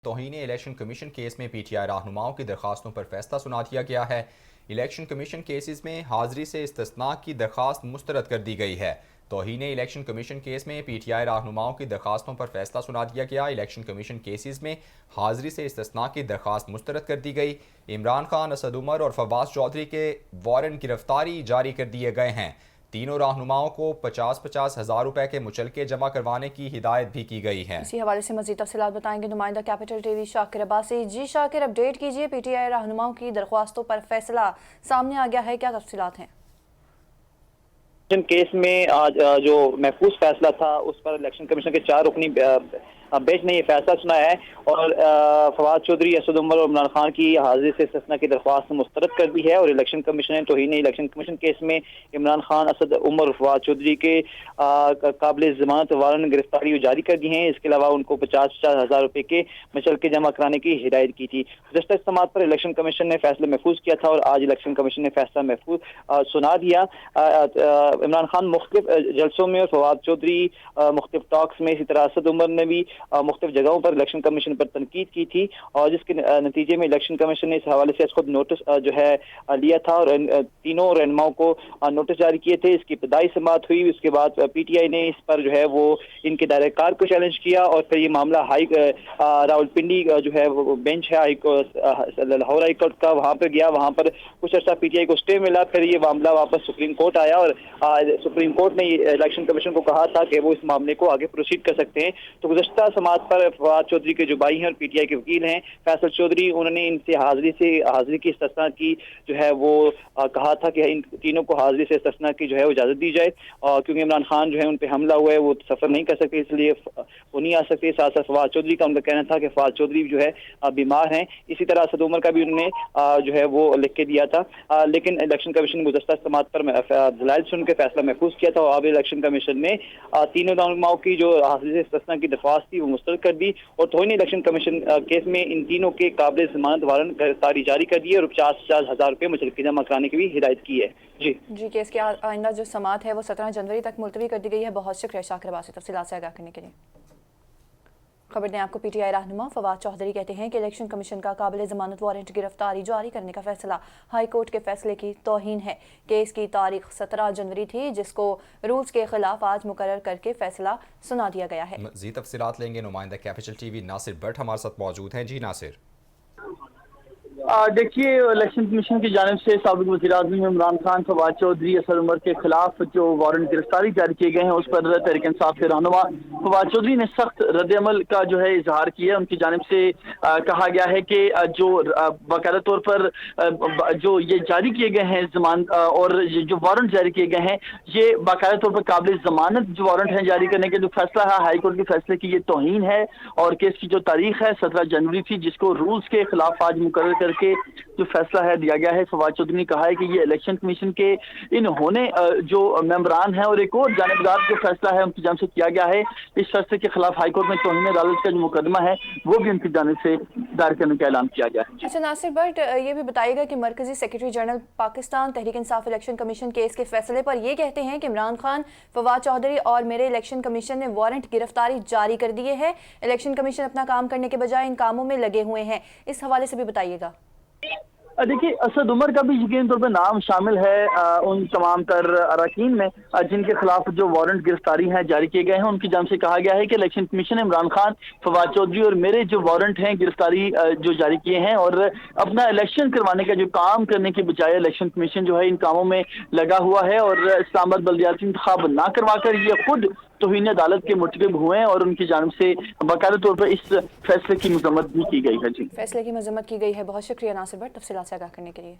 توہین election commission case میں P T I رہنماؤں کی درخواستوں پر فیصلہ سنا دیا گیا ہے۔ الیکشن کمیشن کیسز میں حاضری سے استثناء کی درخواست مسترد کر دی گئی ہے۔ توہین الیکشن کمیشن کیس میں پی ٹی آئی رہنماؤں کی درخواستوں پر فیصلہ سنا دیا گیا۔ الیکشن کمیشن کیسز میں حاضری سے استثناء کی درخواست مسترد کر دی گئی۔ عمران خان، اسد عمر اور فواز چودھری کے وارنٹ گرفتاری جاری کر دیے گئے ہیں۔ تینوں رہنماؤں کو 50,000 روپے کے مچلکے جمع کروانے کی ہدایت بھی کی گئی ہے۔ اسی حوالے سے مزید تفصیلات بتائیں گے نمائندہ کیپٹل ٹی وی شاکر عباسی۔ جی شاکر، اپ ڈیٹ کیجئے، پی ٹی آئی رہنماؤں کی درخواستوں پر فیصلہ سامنے آ گیا ہے، کیا تفصیلات ہیں؟ کیس میں آج جو محفوظ فیصلہ تھا اس پر الیکشن کمیشن کے 4 رکنی بیچ نے یہ فیصلہ سنا ہے اور فواز چودھری، اسد عمر اور عمران خان کی حاضری سے استثناء کی درخواست مسترد کر دی ہے اور الیکشن کمیشن نے توہین الیکشن کمیشن کیس میں عمران خان، اسد عمر اور فواز چودھری کے قابل ضمانت وارنٹ گرفتاری جاری کر دی ہیں۔ اس کے علاوہ ان کو 50,000 روپے کے مچلکے جمع کرانے کی ہدایت کی تھی۔ گزشتہ سماعت پر الیکشن کمیشن نے فیصلہ محفوظ کیا تھا اور آج الیکشن کمیشن نے فیصلہ محفوظ سنا دیا۔ عمران خان مختلف جلسوں میں اور فواز چودھری مختلف ٹاکس میں، اسی طرح اسد عمر نے بھی مختلف جگہوں پر الیکشن کمیشن پر تنقید کی تھی اور جس کے نتیجے میں الیکشن کمیشن نے اس حوالے سے خود نوٹس جو ہے لیا تھا اور تینوں رہنماؤں کو نوٹس جاری کیے تھے۔ اس کی ابتدائی سماعت ہوئی، اس کے بعد پی ٹی آئی نے اس پر جو ہے وہ ان کے دائرہ کار کو چیلنج کیا اور پھر یہ معاملہ راولپنڈی جو ہے وہ بینچ ہے لاہور ہائی کورٹ کا، وہاں پہ گیا، وہاں پر کچھ عرصہ پی ٹی آئی کو اسٹے ملا، پھر یہ معاملہ واپس سپریم کورٹ آیا اور سپریم کورٹ نے الیکشن کمیشن کو کہا تھا کہ وہ اس معاملے کو آگے پروسیڈ کر سکتے ہیں۔ تو گزشتہ سماعت پر فواز چودھری کے جو بھائی ہیں اور پی ٹی آئی کے وکیل ہیں فیصل چودھری، انہوں نے ان سے حاضری کی استثناء کی جو ہے وہ کہا تھا کہ ان تینوں کو حاضری سے استثناء کی جو ہے وہ اجازت دی جائے کیونکہ عمران خان جو ہے ان پہ حملہ ہوا ہے، وہ سفر نہیں کر سکتے، اس لیے وہ نہیں آ سکتے۔ ساتھ ساتھ فواز چودھری کا ان کا کہنا تھا کہ فواز چودھری جو ہے بیمار ہیں۔ اسی طرح اسد عمر کا بھی انہوں نے جو ہے وہ لکھ کے دیا تھا، لیکن الیکشن کمیشن نے گزشتہ سماعت پر دلائل سن کے فیصلہ محفوظ کیا تھا اور اب الیکشن کمیشن نے تینوں رہنماؤں کی جو حاضری سے استثناء کی درخواست تھی وہ مسترد کر دی اور توہین الیکشن کمیشن کیس میں ان تینوں کے قابل ضمانت وارنٹ گرفتاری جاری کر دی اور 50,000 روپے مچلکے جمع کرانے کی بھی ہدایت کی ہے۔ جی کیس کی آئندہ جو سماعت ہے وہ 17 جنوری تک ملتوی کر دی گئی ہے۔ بہت شکریہ شاکر عباسی تفصیلات سے آگاہ کرنے کے لیے۔ خبر دیں آپ کو، پی ٹی آئی رہنما فواز چودھری کہتے ہیں کہ الیکشن کمیشن کا قابل ضمانت وارنٹ گرفتاری جاری کرنے کا فیصلہ ہائی کورٹ کے فیصلے کی توہین ہے۔ کیس کی تاریخ 17 جنوری تھی جس کو رولز کے خلاف آج مقرر کر کے فیصلہ سنا دیا گیا ہے۔ مزید تفصیلات لیں گے نمائندہ capital T V Nasir but ہمارے ساتھ موجود ہیں۔ جی ناصر، دیکھیے، الیکشن کمیشن کی جانب سے سابق وزیر اعظم عمران خان، فواز چودھری، اسد عمر کے خلاف جو وارنٹ گرفتاری جاری کیے گئے ہیں اس پر تحریک انصاف کے رہنما فواز چودھری نے سخت رد عمل کا جو ہے اظہار کیا۔ ان کی جانب سے کہا گیا ہے کہ جو باقاعدہ طور پر جو یہ جاری کیے گئے ہیں ضمانت اور جو وارنٹ جاری کیے گئے ہیں یہ باقاعدہ طور پر قابل ضمانت جو وارنٹ ہیں جاری کرنے کے جو فیصلہ ہے ہائی کورٹ کے فیصلے کی یہ توہین ہے اور کیس کی جو تاریخ ہے 17 جنوری تھی جس کو رولز کے خلاف آج مقرر کر کے جو فیصلہ ہے دیا گیا ہے۔ فواز چودھری نے کہا ہے کہ یہ الیکشن کمیشن کے انہوں نے جو ممبران ہیں اور ایک اور جانبدار جو فیصلہ ہے ان کی جانب سے کیا گیا ہے، اس فیصلے کے خلاف ہائی کورٹ میں توہین عدالت کا جو مقدمہ ہے وہ بھی ان کی جانب سے دائر کرنے کا اعلان کیا گیا ہے۔ اچھا ناصر بٹ، یہ بھی بتائیے گا کہ مرکزی secretary general Pakistan Tehreek Insaf election commission case کے فیصلے پر یہ کہتے ہیں کہ عمران خان، فواز چودھری اور میرے الیکشن کمیشن نے وارنٹ گرفتاری جاری کر دیے ہیں، الیکشن کمیشن اپنا کام کرنے کے بجائے ان کاموں میں لگے ہوئے ہیں، اس حوالے سے بھی بتائیے گا۔ دیکھیے، اسد عمر کا بھی یقینی طور پہ نام شامل ہے ان تمام تر اراکین میں جن کے خلاف جو وارنٹ گرفتاری ہیں جاری کیے گئے ہیں۔ ان کی جانب سے کہا گیا ہے کہ الیکشن کمیشن عمران خان، فواز چودھری اور میرے جو وارنٹ ہیں گرفتاری جو جاری کیے ہیں اور اپنا الیکشن کروانے کا جو کام کرنے کے بجائے الیکشن کمیشن جو ہے ان کاموں میں لگا ہوا ہے اور اسلام آباد بلدیاتی انتخاب نہ کروا کر یہ خود توہین عدالت کے مرتکب ہوئے ہیں اور ان کی جانب سے باقاعدہ طور پر اس فیصلے کی مذمت بھی کی گئی ہے۔ جی، فیصلے کی مذمت کی گئی ہے۔ بہت شکریہ ناصر بٹ تفصیلات سے آگاہ کرنے کے لیے۔